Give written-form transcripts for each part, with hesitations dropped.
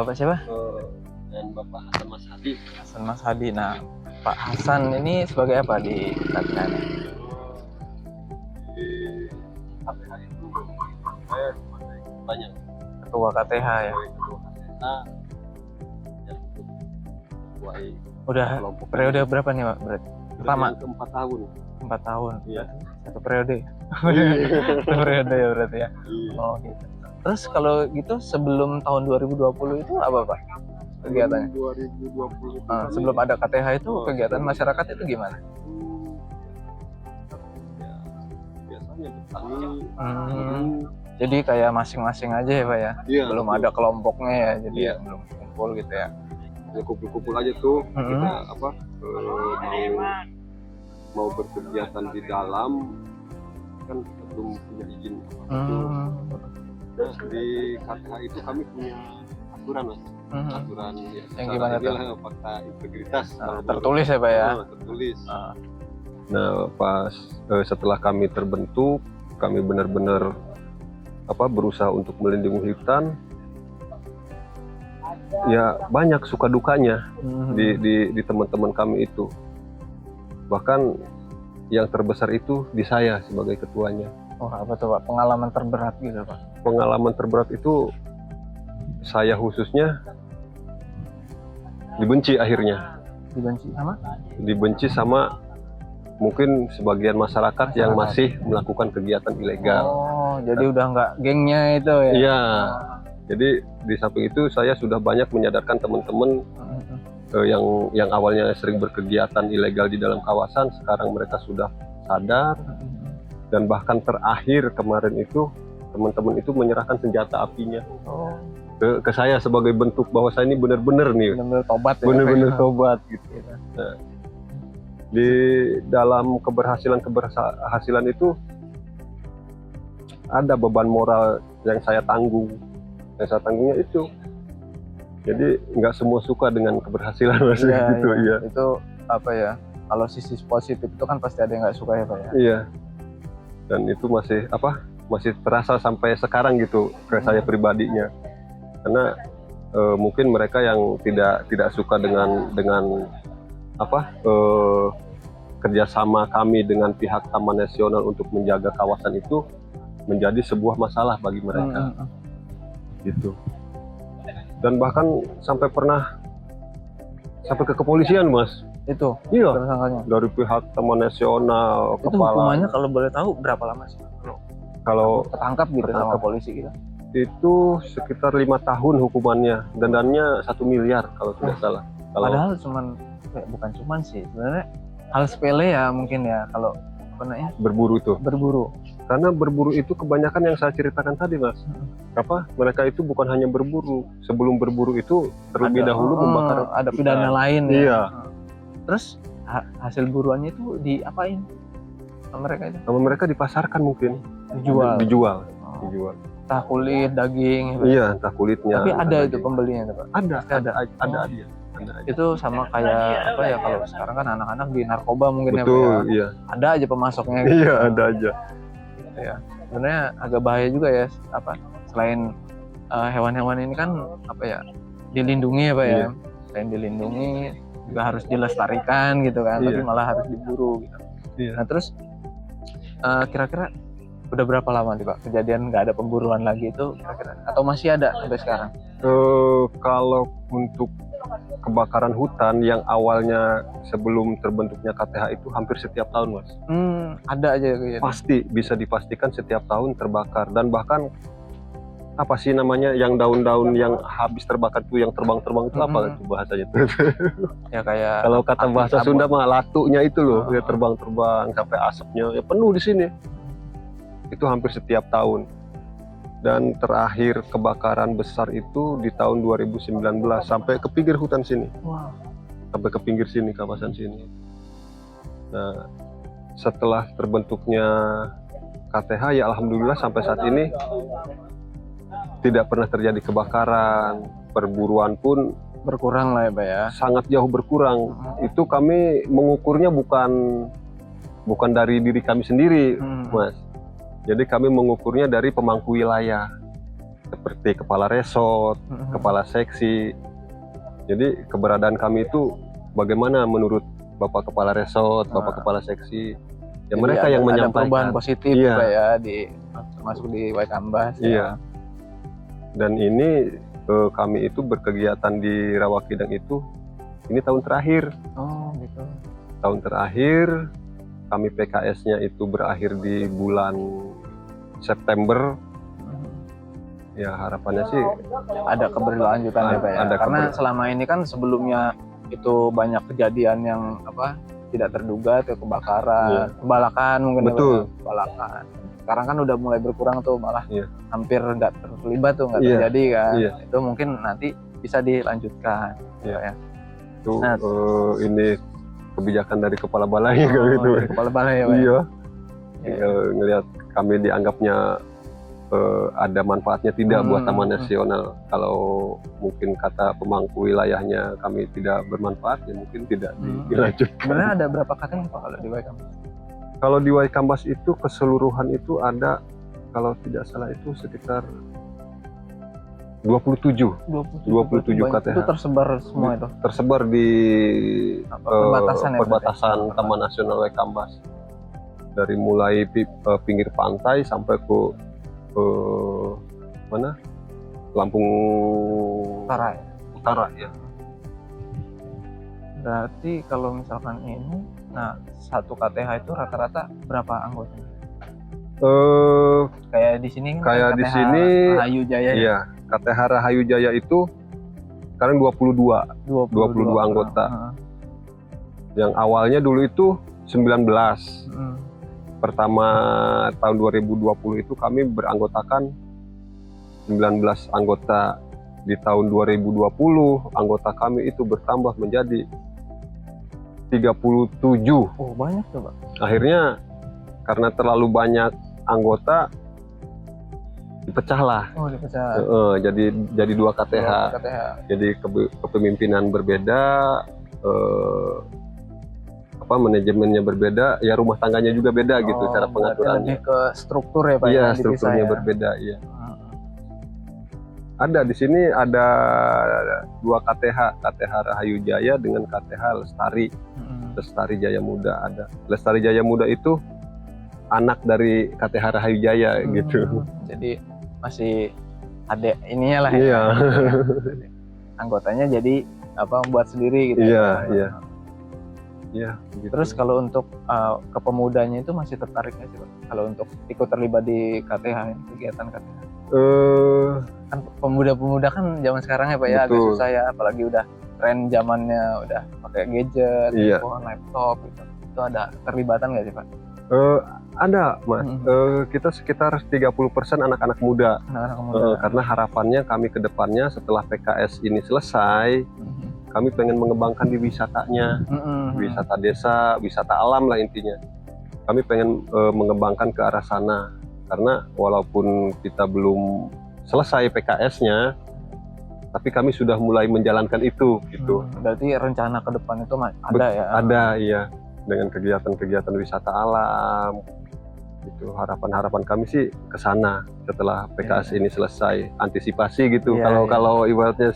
Bapak siapa? Dan Bapak Hasan Mas Hadi. Hasan Mas Hadi. Nah, Pak Hasan ini sebagai apa di KTH? Di KTH itu saya sebagai banyak Ketua KTH ya. ketua KTH dan ketua Udah kelompok periode berapa nih Pak? Berarti pertama yang ke-4 tahun. 4 tahun. Iya. Satu periode. Satu periode ya berarti ya. Iya. Oh gitu. Terus kalau gitu sebelum tahun 2020 itu apa Pak kegiatannya? 2020 itu Sebelum ada KTH itu kegiatan masyarakat itu gimana? ya, biasanya bertani. Jadi kayak masing-masing aja ya Pak ya? Iya, Belum betul. ada kelompoknya ya, jadi Iya. ya belum kumpul gitu ya? Ya, kumpul-kumpul aja tuh kita mau berkegiatan di dalam kan kita belum punya izin itu. Nah, di KTH itu kami punya aturan Mas. Aturan ya, Yang gimana tuh? inilah fakta integritas kalau Tertulis ya Pak ya? tertulis. Nah, pas setelah kami terbentuk, kami benar-benar berusaha untuk melindungi hutan. Ya banyak suka dukanya di teman-teman kami itu. Bahkan yang terbesar itu di saya sebagai ketuanya. Oh apa tuh Pak? Pengalaman terberat gitu Pak? Pengalaman terberat itu saya khususnya dibenci akhirnya. Dibenci sama mungkin sebagian masyarakat yang masih melakukan kegiatan ilegal. Oh jadi udah nggak gengnya itu ya? Iya. Jadi di samping itu saya sudah banyak menyadarkan teman-teman yang awalnya sering berkegiatan ilegal di dalam kawasan, sekarang mereka sudah sadar. Dan bahkan terakhir kemarin itu teman-teman itu menyerahkan senjata apinya ke saya sebagai bentuk bahwa saya ini benar-benar nih benar-benar tobat ya, benar-benar tobat gitu. Nah, di dalam keberhasilan itu ada beban moral yang saya tanggung. Yang saya tanggungnya itu, jadi nggak semua suka dengan keberhasilan Mas, gitu. Iya. Itu apa ya, kalau sisi positif itu kan pasti ada yang nggak suka ya Pak ya? Iya, dan itu masih terasa sampai sekarang gitu ke saya pribadinya, karena mungkin mereka yang tidak suka dengan kerjasama kami dengan pihak Taman Nasional untuk menjaga kawasan itu menjadi sebuah masalah bagi mereka. Gitu. Dan bahkan sampai ke kepolisian Mas. Itu? Iya. Tersangkanya? Dari pihak Taman Nasional, itu kepala. Hukumannya kalau boleh tahu berapa lama sih? Kalau ketangkap gitu sama polisi gitu? Itu sekitar 5 tahun hukumannya. Dendanya 1 miliar kalau tidak salah. Padahal bukan cuman sih, sebenarnya hal sepele ya mungkin ya kalau berburu itu. Berburu. Karena berburu itu kebanyakan yang saya ceritakan tadi Mas. Mereka itu bukan hanya berburu. Sebelum berburu itu terlebih dahulu membakar. Ada pidana lain ya. Iya. Terus hasil buruannya itu diapain sama mereka itu? Sama mereka dipasarkan mungkin. Dijual. Dijual. Entah kulit, daging. Iya, entah kulitnya. Tapi ada itu pembelinya Pak? Ada. Itu sama kayak kalau sekarang kan anak-anak di narkoba mungkin. Betul, ya. Iya. Ada aja pemasoknya. Iya, ada aja. Ya. Sebenarnya agak bahaya juga ya, selain hewan-hewan ini kan dilindungi ya Pak ya. Selain dilindungi juga harus dilestarikan gitu kan, tapi malah harus diburu gitu. Nah terus kira-kira udah berapa lama nih Pak kejadian nggak ada pemburuan lagi itu kira-kira, atau masih ada sampai sekarang? Kalau untuk kebakaran hutan yang awalnya sebelum terbentuknya KTH itu hampir setiap tahun Mas. Ada aja gitu. Pasti bisa dipastikan setiap tahun terbakar, dan bahkan apa sih namanya yang daun-daun yang habis terbakar itu yang terbang-terbang itu apa itu bahasanya tuh? Ya kayak kalau kata bahasa Sunda mah latunya itu loh, ya terbang-terbang sampai asapnya ya penuh di sini. Itu hampir setiap tahun. Dan terakhir kebakaran besar itu di tahun 2019 sampai ke pinggir hutan sini. Wow. Sampai ke pinggir sini, kawasan sini. Nah, setelah terbentuknya KTH ya alhamdulillah sampai saat ini tidak pernah terjadi kebakaran. Perburuan pun berkurang lah ya Pak ya. Sangat jauh berkurang. Itu kami mengukurnya bukan dari diri kami sendiri, Mas. Jadi kami mengukurnya dari pemangku wilayah. seperti kepala resort, kepala seksi. Jadi keberadaan kami itu bagaimana menurut Bapak Kepala Resort, Bapak Kepala Seksi? Ya Jadi mereka yang ada menyampaikan. perubahan positif Iya. Pak ya termasuk di Waikambas. Iya. Dan ini kami itu berkegiatan di Rawakidang itu ini tahun terakhir. Oh gitu. Tahun terakhir kami PKS-nya itu berakhir di bulan September. Ya harapannya sih Ada keberlanjutan ya Pak ya. ada Karena selama ini kan sebelumnya itu banyak kejadian yang tidak terduga, tuh kebakaran, kebalakan mungkin. Betul. Ya, kebalakan. Sekarang kan udah mulai berkurang tuh, malah hampir nggak terlibat tuh, nggak terjadi kan. Itu mungkin nanti bisa dilanjutkan. Ya. Itu ini kebijakan dari kepala balai gitu. Kepala balai ya Pak. Iya. Ngelihat kami dianggapnya ada manfaatnya tidak buat Taman Nasional. Kalau mungkin kata pemangku wilayahnya kami tidak bermanfaat, ya mungkin tidak dilanjutkan. Sebenarnya ada berapa KTH Pak kalau di Waikambas? Kalau di Waikambas itu keseluruhan itu ada, kalau tidak salah itu sekitar 27 KTH. Itu tersebar semua itu? Tersebar di perbatasan ya, Taman Nasional Waikambas. Dari mulai pinggir pantai sampai ke mana? Lampung Utara ya. Berarti kalau misalkan ini, nah satu KTH itu rata-rata berapa anggotanya? Kayak di sini kan Kayak KTH di sini Rahayu Jaya. Iya, KTH Rahayu Jaya itu sekarang 22 anggota. Yang awalnya dulu itu 19. Pertama tahun 2020 itu kami beranggotakan 19 anggota. Di tahun 2020 anggota kami itu bertambah menjadi 37. Oh banyak tuh Pak. Akhirnya karena terlalu banyak anggota dipecahlah. Oh dipecah. Jadi 2 KTH. Jadi kepemimpinan berbeda, manajemennya berbeda, ya rumah tangganya juga beda gitu cara pengaturannya. Lebih ke struktur ya Pak. Iya, strukturnya berbeda ya. Ada di sini ada 2 KTH, KTH Rahayu Jaya dengan KTH Lestari. Lestari Jaya Muda ada. Lestari Jaya Muda itu anak dari KTH Rahayu Jaya gitu. Jadi masih ada ininya lah ya. Anggotanya jadi buat sendiri gitu. Iya. Gitu. Terus kalau untuk kepemudanya itu masih tertarik nggak sih Pak? Kalau untuk ikut terlibat di KTH, kegiatan KTH? Kan pemuda-pemuda kan zaman sekarang ya Pak ya, agak susah ya, apalagi udah tren zamannya udah pakai gadget, handphone, laptop gitu. Itu ada terlibatan nggak sih Pak? Ada Mas. Kita sekitar 30% anak-anak muda. Karena harapannya kami ke depannya setelah PKS ini selesai, kami pengen mengembangkan di wisatanya, wisata desa, wisata alam lah intinya. Kami pengen mengembangkan ke arah sana, karena walaupun kita belum selesai PKS-nya, tapi kami sudah mulai menjalankan itu gitu. Berarti rencana ke depan itu ada ya? Ada, iya, dengan kegiatan-kegiatan wisata alam. Itu harapan kami sih ke sana setelah PKS ini selesai, antisipasi gitu. Kalau ibaratnya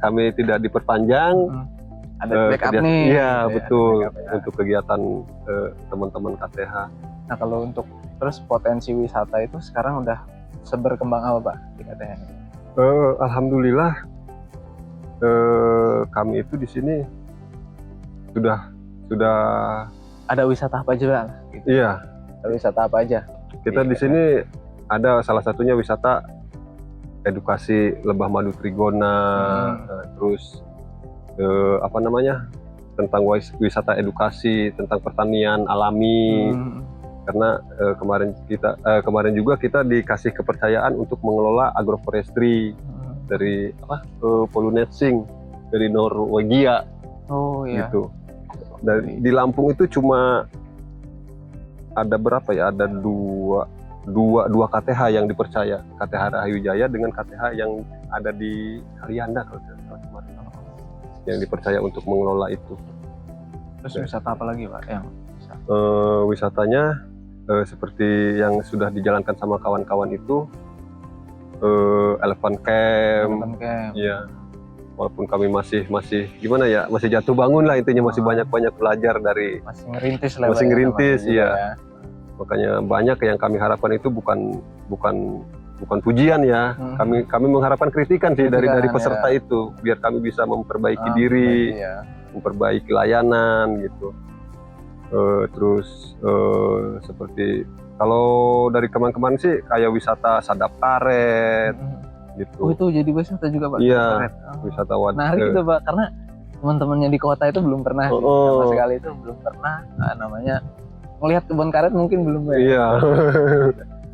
kami tidak diperpanjang, ada backup nih. Iya betul, untuk kegiatan teman-teman KTH. Nah kalau untuk terus potensi wisata itu sekarang udah seberkembang apa Pak di KTH? Alhamdulillah kami itu di sini sudah ada wisata apa aja Pak? Gitu. Iya. Ada wisata apa aja? Kita di sini ada salah satunya wisata edukasi Lebah Madu Trigona, terus tentang wisata edukasi tentang pertanian alami. Karena kemarin juga kita dikasih kepercayaan untuk mengelola agroforestry dari pollination dari Norwegia. Oh iya. Gitu. Di Lampung itu cuma ada berapa ya? Ada dua KTH yang dipercaya, KTH Rahayu Jaya dengan KTH yang ada di Alianda kalau tidak salah kemarin, yang dipercaya untuk mengelola itu. Terus wisata apa lagi Pak yang bisa? Wisatanya seperti yang sudah dijalankan sama kawan-kawan itu, elephant camp. Elephant camp. Iya. Walaupun kami masih gimana ya, masih jatuh bangun lah intinya, masih banyak belajar dari Masih ngerintis lah. Masih Pak, ya, ngerintis, namanya juga iya. ya. Makanya banyak yang kami harapkan itu bukan pujian ya. Kami mengharapkan kritikan sih dari Kritikan, peserta ya. itu, biar kami bisa memperbaiki diri, Iya. memperbaiki layanan gitu. Terus seperti kalau dari kemarin sih kayak wisata Sadap Karet gitu. Oh, itu jadi wisata juga Pak? Iya, Karet. wisata wadah. Menarik itu Pak, karena teman-temannya di kota itu belum pernah sama sekali itu belum pernah namanya melihat kebun karet, mungkin belum ya. Iya.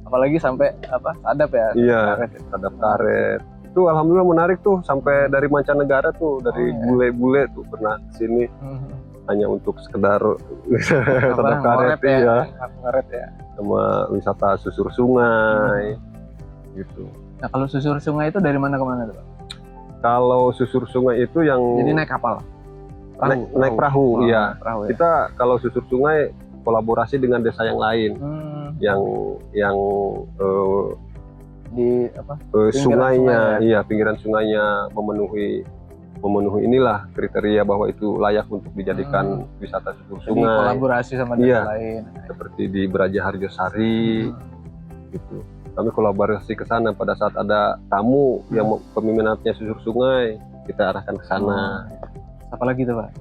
Apalagi sampai sadap ya. Iya, Karet. Sadap Karet. Itu alhamdulillah menarik tuh, sampai dari mancanegara tuh, dari iya. bule-bule tuh pernah kesini hanya untuk sekedar Sadap Karet ya. Karet ya. sama wisata susur sungai gitu. Nah, kalau susur sungai itu dari mana ke mana tuh Pak? Kalau susur sungai itu yang Jadi naik kapal? naik perahu, iya. Perahu ya. Kita kalau susur sungai kolaborasi dengan desa yang lain, yang di sungainya, sungai, iya, pinggiran sungainya memenuhi inilah kriteria bahwa itu layak untuk dijadikan wisata susur Jadi sungai. kolaborasi sama desa lain. Seperti di Braja Harjosari, gitu. Kami kolaborasi ke sana pada saat ada tamu yang peminatnya susur sungai, kita arahkan ke sana. Apalagi tuh Pak?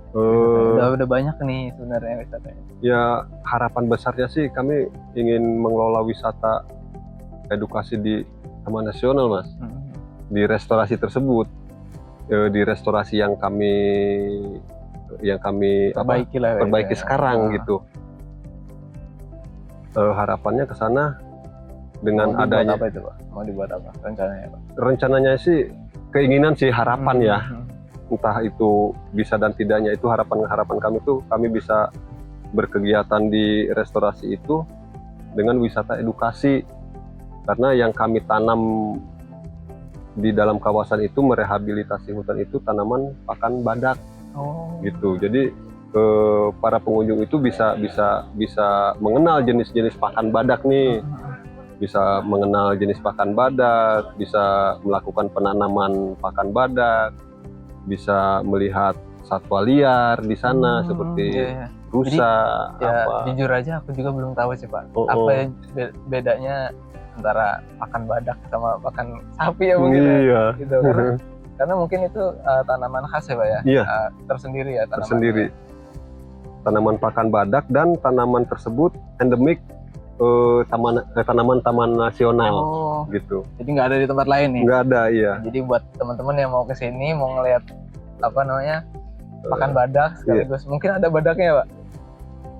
Udah banyak nih sebenarnya wisatanya. Ya, harapan besarnya sih kami ingin mengelola wisata edukasi di Taman Nasional, Mas. Di restorasi tersebut, di restorasi yang kami perbaiki sekarang gitu. Harapannya ke sana dengan adanya. Apa itu Pak? Mau dibuat apa rencananya Pak? Rencananya sih keinginan sih, harapan ya. Entah itu bisa dan tidaknya, itu harapan kami tuh kami bisa berkegiatan di restorasi itu dengan wisata edukasi, karena yang kami tanam di dalam kawasan itu, merehabilitasi hutan itu tanaman pakan badak gitu. Jadi para pengunjung itu bisa mengenal jenis-jenis pakan badak nih, bisa mengenal jenis pakan badak, bisa melakukan penanaman pakan badak, bisa melihat satwa liar di sana seperti rusa. Jadi, ya, jujur aja aku juga belum tahu sih Pak. Apa yang bedanya antara pakan badak sama pakan sapi ya mungkin. Iya. Gitu, karena mungkin itu tanaman khas ya Pak ya. Iya. Tersendiri ya tanaman. Tersendiri. Tanaman pakan badak, dan tanaman tersebut endemik tanaman taman nasional gitu. Jadi nggak ada di tempat lain nih? Nggak ada, iya. Jadi buat teman-teman yang mau kesini, mau ngelihat pakan badak sekaligus, mungkin ada badaknya Pak?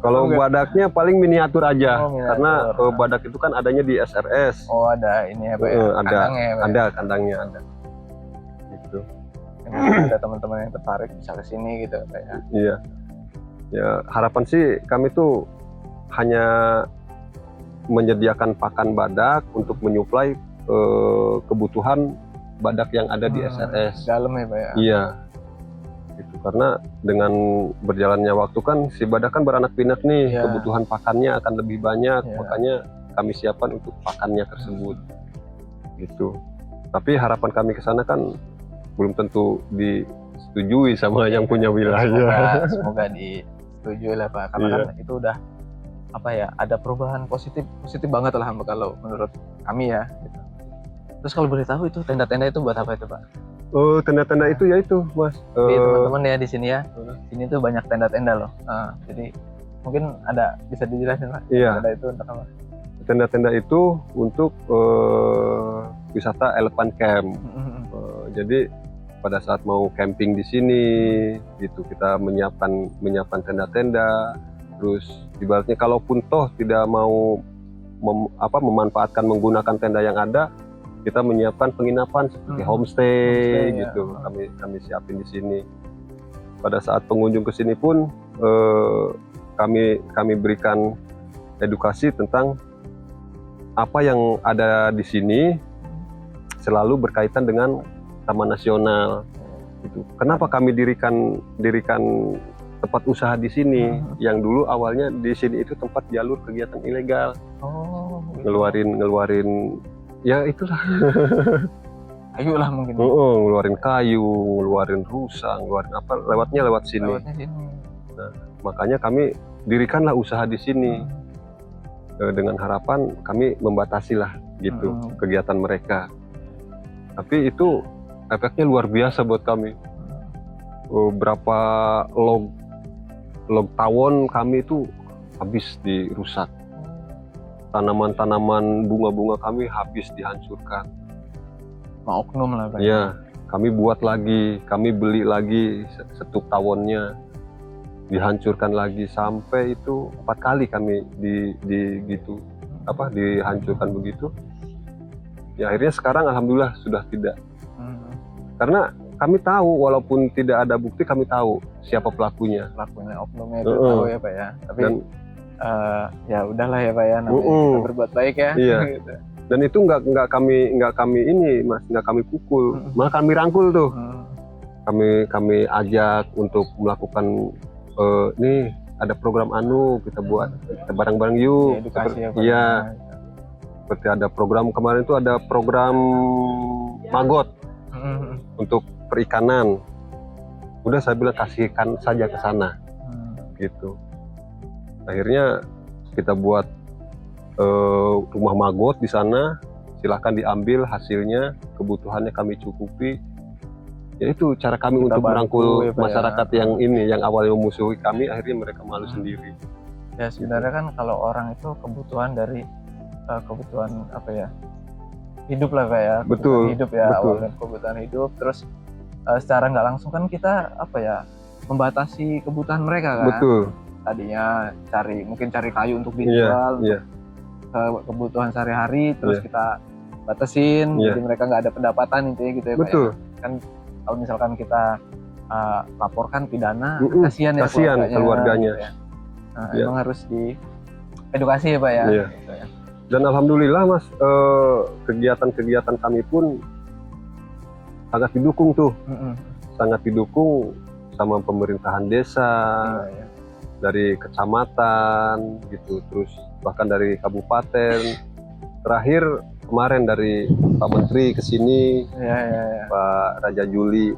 Kalau badaknya paling miniatur aja, miniatur. Karena badak itu kan adanya di SRS. Oh, ada ini ya Pak ya? Kandangnya ada. Gitu. Ada teman-teman yang tertarik bisa kesini gitu Pak ya? Iya. Ya, harapan sih kami tuh hanya menyediakan pakan badak untuk menyuplai kebutuhan badak yang ada di SRS. Dalam ya Pak ya? Iya. Gitu. Karena dengan berjalannya waktu kan si badak kan beranak pinak nih, kebutuhan pakannya akan lebih banyak, makanya kami siapkan untuk pakannya tersebut. Gitu. Tapi harapan kami ke sana kan belum tentu disetujui sama yang punya wilayah. Semoga disetujui lah Pak, karena kan itu udah ada perubahan positif banget lah kalau menurut kami ya gitu. Terus kalau boleh tahu itu tenda-tenda itu buat apa itu Pak? Tenda-tenda itu ya itu Mas. Teman-teman ya di sini ya. Sini tuh banyak tenda-tenda loh. Jadi mungkin bisa dijelasin Pak. Iya. Tenda itu untuk apa? Tenda-tenda itu untuk wisata elephant camp. Jadi pada saat mau camping di sini gitu, kita menyiapkan tenda-tenda. Terus ibaratnya kalaupun toh tidak mau memanfaatkan menggunakan tenda yang ada, kita menyiapkan penginapan seperti homestay gitu. Kami siapin di sini. Pada saat pengunjung ke sini pun kami berikan edukasi tentang apa yang ada di sini, selalu berkaitan dengan Taman Nasional. Gitu. Kenapa kami dirikan tempat usaha di sini, yang dulu awalnya di sini itu tempat jalur kegiatan ilegal, ngeluarin Ya itulah. Kayu lah mungkin. Ngeluarin kayu, ngeluarin rusa, ngeluarin apa, lewat sini. Lewatnya sini. Nah, makanya kami dirikanlah usaha di sini. Dengan harapan kami membatasi lah gitu kegiatan mereka. Tapi itu efeknya luar biasa buat kami. Berapa log tawon kami itu habis dirusak. Tanaman-tanaman bunga-bunga kami habis dihancurkan. Oknum lah Pak. Ya, kami buat lagi, kami beli lagi setup tawonnya, dihancurkan lagi sampai itu 4 kali kami dihancurkan begitu. Ya akhirnya sekarang alhamdulillah sudah tidak. Karena kami tahu walaupun tidak ada bukti, kami tahu siapa pelakunya. Pelakunya oknumnya itu tahu ya Pak ya. Tapi ya udahlah ya Pak ya, namanya kita berbuat baik ya. Iya. Gitu. Dan itu nggak kami ini Mas, nggak kami pukul, malah kami rangkul tuh. Kami ajak untuk melakukan nih ada program kita buat, kita bareng-bareng yuk. Edukasi ya Pak. Iya. Seperti ada program kemarin itu ada program magot untuk perikanan. Udah saya bilang kasihkan saja ke sana, gitu. Akhirnya kita buat rumah magot di sana, silahkan diambil hasilnya, kebutuhannya kami cukupi. Ya itu cara kami kita untuk merangkul ya, masyarakat yang yang awalnya memusuhi kami, akhirnya mereka malu sendiri. Ya sebenarnya kan kalau orang itu kebutuhan dari kebutuhan apa ya, hidup lah Pak ya. Betul. Hidup ya, awalnya kebutuhan hidup, terus secara nggak langsung kan kita apa ya, membatasi kebutuhan mereka kan. Betul. Tadinya mungkin cari kayu untuk dijual. Kebutuhan sehari-hari, terus kita batasin, jadi mereka nggak ada pendapatan intinya gitu ya Pak ya. Kan kalau misalkan kita laporkan pidana, kasihan ya keluarganya. Gitu ya. Nah, emang harus diedukasi ya Pak ya. Gitu ya. Dan alhamdulillah Mas, kegiatan-kegiatan kami pun sangat didukung tuh, sangat didukung sama pemerintahan desa. Dari kecamatan gitu, terus bahkan dari kabupaten. Terakhir kemarin dari Pak Menteri ke sini, Pak Raja Juli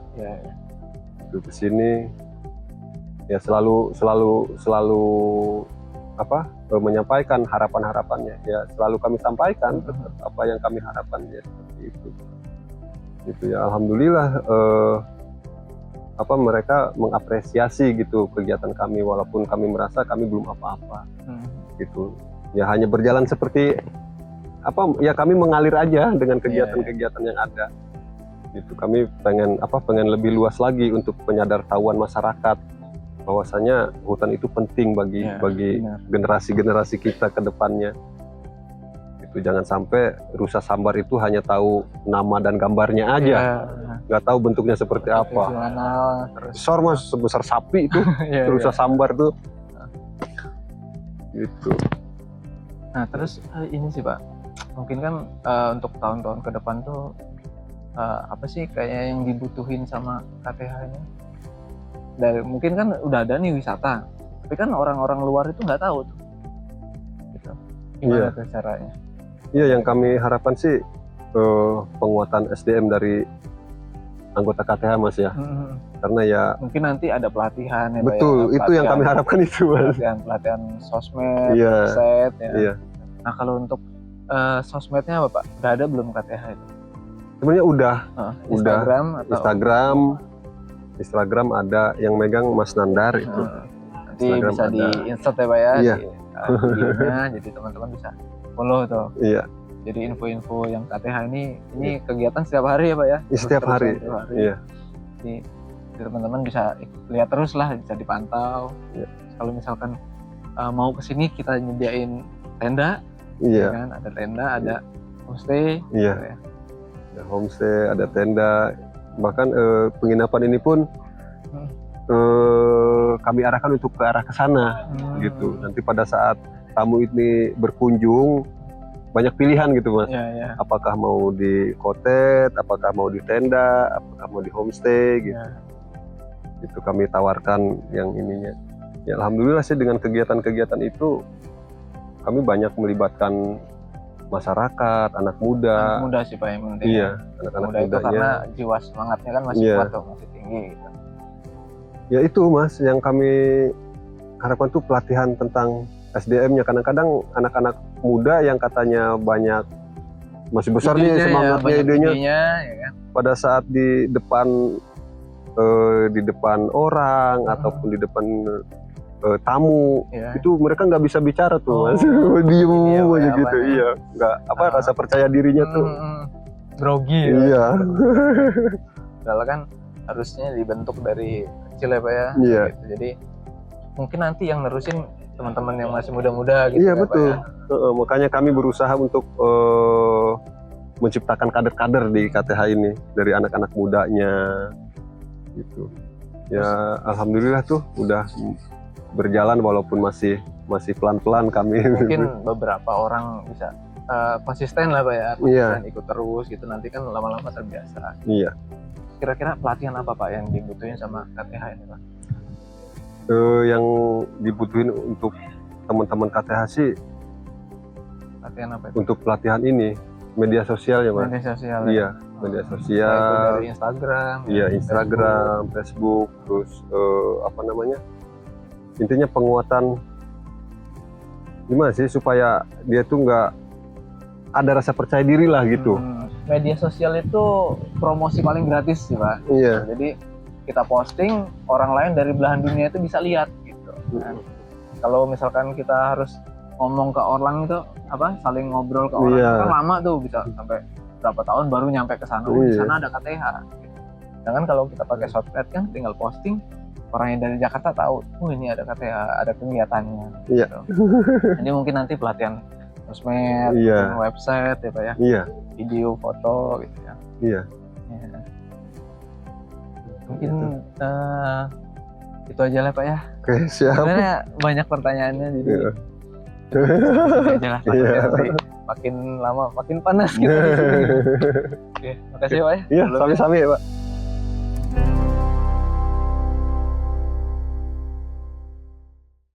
itu ke sini, ya selalu menyampaikan harapan-harapannya. Ya selalu kami sampaikan apa yang kami harapkan, ya seperti itu. Gitu ya, alhamdulillah. Mereka mengapresiasi gitu kegiatan kami, walaupun kami merasa kami belum apa-apa gitu ya, hanya berjalan seperti ya kami mengalir aja dengan kegiatan-kegiatan yang ada gitu. Kami pengen lebih luas lagi untuk penyadartahuan masyarakat bahwasanya hutan itu penting bagi generasi-generasi kita ke depannya. Jangan sampai rusa sambar itu hanya tahu nama dan gambarnya aja, nggak tahu bentuknya seperti apa. Besar Mas, sebesar sapi itu rusa sambar tuh. Gitu. Nah terus ini sih Pak, mungkin kan untuk tahun-tahun ke depan tuh apa sih kayak yang dibutuhin sama KTH-nya? Dari mungkin kan udah ada nih wisata, tapi kan orang-orang luar itu nggak tahu tuh. Gitu. Gimana tuh caranya? Iya, yang kami harapkan sih penguatan SDM dari anggota KTH Mas ya. Karena ya mungkin nanti ada pelatihan ya. Betul, itu yang kami harapkan itu Mas. Pelatihan sosmed, set ya. Nah kalau untuk sosmednya apa Pak? Udah ada belum KTH itu? Sebenarnya udah. Instagram ada, yang megang Mas Nandar itu. Nanti Instagram bisa di-insert ya Pak ya. Iya. Videonya, jadi teman-teman bisa follow tuh. Iya. Jadi info-info yang KTH ini kegiatan setiap hari ya Pak ya? Setiap hari. Iya. Jadi teman-teman bisa lihat terus lah, bisa dipantau. Iya. Kalau misalkan mau kesini kita nyediain tenda, iya. Kan? Ada tenda, ada homestay. Iya. Gitu ya. Ada homestay, ada tenda. Bahkan penginapan ini pun kami arahkan untuk ke arah ke sana, gitu. Nanti pada saat tamu ini berkunjung, banyak pilihan gitu Mas. Apakah mau di kotet, apakah mau di tenda, apakah mau di homestay gitu. Itu kami tawarkan yang ininya. Ya alhamdulillah sih dengan kegiatan-kegiatan itu kami banyak melibatkan masyarakat, anak Anak muda. muda sih Pak yang penting. Iya, anak-anak Muda itu mudanya. karena jiwa semangatnya kan masih Iya. kuat tuh, masih tinggi gitu. Ya itu Mas, yang kami harapkan tuh pelatihan tentang SDM-nya. Kadang-kadang anak-anak muda yang katanya banyak masih besar nih Idenya ya, semangatnya, banyak idenya, idenya, ya kan. pada saat di depan orang ataupun di depan tamu, Iya. itu mereka nggak bisa bicara tuh Mas. Oh, Diem iya, aja apa gitu. ya? Iya, nggak rasa percaya dirinya tuh. Grogi ya. Iya. Padahal kan harusnya dibentuk dari kecil ya Pak ya. Iya. Gitu. Jadi mungkin nanti yang nerusin teman-teman yang masih muda-muda gitu. Iya, ya, Pak, betul. ya. Makanya kami berusaha untuk menciptakan kader-kader di KTH ini dari anak-anak mudanya gitu. Ya alhamdulillah tuh udah berjalan walaupun masih pelan-pelan kami. Mungkin beberapa orang bisa konsisten lah Pak ya, konsisten ikut terus gitu, nanti kan lama-lama terbiasa. Iya. Kira-kira pelatihan apa Pak yang dibutuhin sama KTH ini Pak? Yang dibutuhin untuk teman-teman KTH sih Pelatihan apa itu? untuk pelatihan ini media sosial ya Mas. Media sosial. Iya, media Entah sosial. itu dari Instagram. Iya, Instagram, Facebook, terus apa namanya? Intinya penguatan gimana sih supaya dia tuh nggak ada rasa percaya diri lah gitu. Media sosial itu promosi paling gratis sih Pak. Iya. Jadi kita posting, orang lain dari belahan dunia itu bisa lihat gitu. Nah, kalau misalkan kita harus ngomong ke orang itu saling ngobrol ke orang, Iya. kan lama tuh, bisa sampai berapa tahun baru nyampe ke sana. Di Iya. sana ada KTH. Gitu. Sedangkan kalau kita pakai shortcut kan tinggal posting, orang yang dari Jakarta tahu, ini ada KTH, ada kegiatannya. Iya. Gitu. Jadi mungkin nanti pelatihan sosmed, Iya. website ya Pak ya, Iya. video, foto gitu ya. Iya. Ya. Mungkin itu aja lah Pak ya. Oke, siap. Sebenarnya banyak pertanyaannya, jadi Iya. aja lah, takutnya Iya. nanti makin lama makin panas gitu. Oke, makasih Pak ya. Iya, Sebelumnya. sami-sami ya Pak.